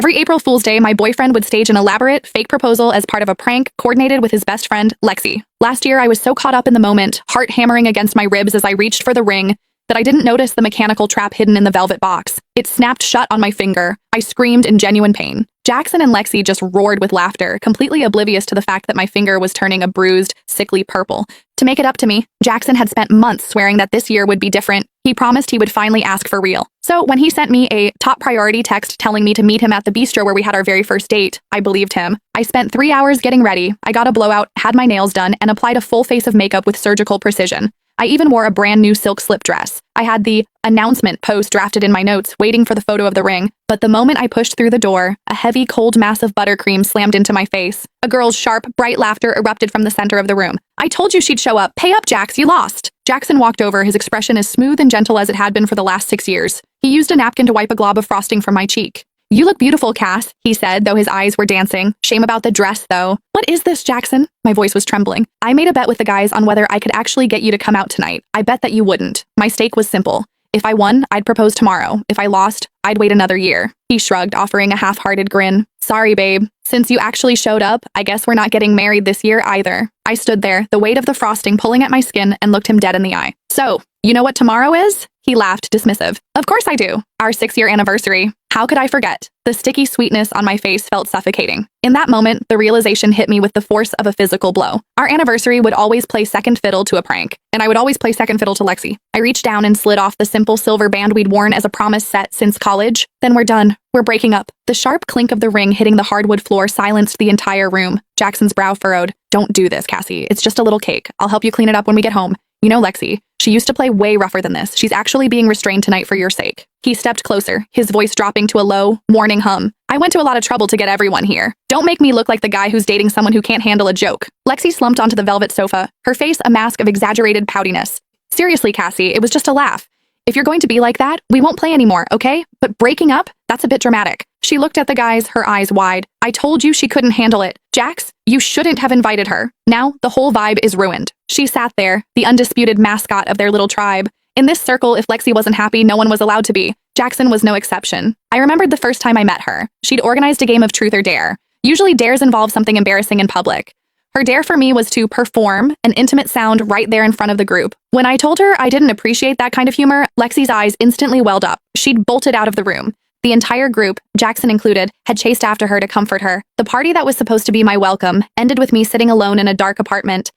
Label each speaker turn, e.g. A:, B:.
A: Every April Fool's Day, my boyfriend would stage an elaborate, fake proposal as part of a prank coordinated with his best friend, Lexi. Last year, I was so caught up in the moment, heart hammering against my ribs as I reached for the ring, that I didn't notice the mechanical trap hidden in the velvet box. It snapped shut on my finger. I screamed in genuine pain. Jackson and Lexi just roared with laughter, completely oblivious to the fact that my finger was turning a bruised, sickly purple. To make it up to me, Jackson had spent months swearing that this year would be different. He promised he would finally ask for real. So when he sent me a top priority text telling me to meet him at the bistro where we had our very first date, I believed him. I spent 3 hours getting ready. I got a blowout, had my nails done, and applied a full face of makeup with surgical precision. I even wore a brand new silk slip dress. I had the announcement post drafted in my notes, waiting for the photo of the ring. But the moment I pushed through the door, a heavy, cold mass of buttercream slammed into my face. A girl's sharp, bright laughter erupted from the center of the room. "I told you she'd show up. Pay up, Jax, you lost." Jackson walked over, his expression as smooth and gentle as it had been for the last 6 years. He used a napkin to wipe a glob of frosting from my cheek. "You look beautiful, Cass," he said, though his eyes were dancing. Shame about the dress, though. "What is this, Jackson?" My voice was trembling. "I made a bet with the guys on whether I could actually get you to come out tonight. I bet that you wouldn't. My stake was simple. If I won, I'd propose tomorrow. If I lost, I'd wait another year." He shrugged, offering a half-hearted grin. "Sorry, babe. Since you actually showed up, I guess we're not getting married this year either." I stood there, the weight of the frosting pulling at my skin, and looked him dead in the eye. "So, you know what tomorrow is?" He laughed, dismissive. "Of course I do. Our 6-year anniversary. How could I forget?" The sticky sweetness on my face felt suffocating. In that moment, the realization hit me with the force of a physical blow. Our anniversary would always play second fiddle to a prank, and I would always play second fiddle to Lexi. I reached down and slid off the simple silver band we'd worn as a promise set since college. "Then we're done. We're breaking up." The sharp clink of the ring hitting the hardwood floor silenced the entire room. Jackson's brow furrowed. "Don't do this, Cassie. It's just a little cake. I'll help you clean it up when we get home. You know Lexi. She used to play way rougher than this. She's actually being restrained tonight for your sake." He stepped closer, his voice dropping to a low, warning hum. "I went to a lot of trouble to get everyone here. Don't make me look like the guy who's dating someone who can't handle a joke." Lexi slumped onto the velvet sofa, her face a mask of exaggerated poutiness. "Seriously, Cassie, it was just a laugh. If you're going to be like that, we won't play anymore, okay? But breaking up? That's a bit dramatic." She looked at the guys, her eyes wide. "I told you she couldn't handle it. Jax, you shouldn't have invited her. Now, the whole vibe is ruined." She sat there, the undisputed mascot of their little tribe. In this circle, if Lexi wasn't happy, no one was allowed to be. Jackson was no exception. I remembered the first time I met her. She'd organized a game of truth or dare. Usually dares involve something embarrassing in public. Her dare for me was to perform an intimate sound right there in front of the group. When I told her I didn't appreciate that kind of humor, Lexi's eyes instantly welled up. She'd bolted out of the room. The entire group, Jackson included, had chased after her to comfort her. The party that was supposed to be my welcome ended with me sitting alone in a dark apartment,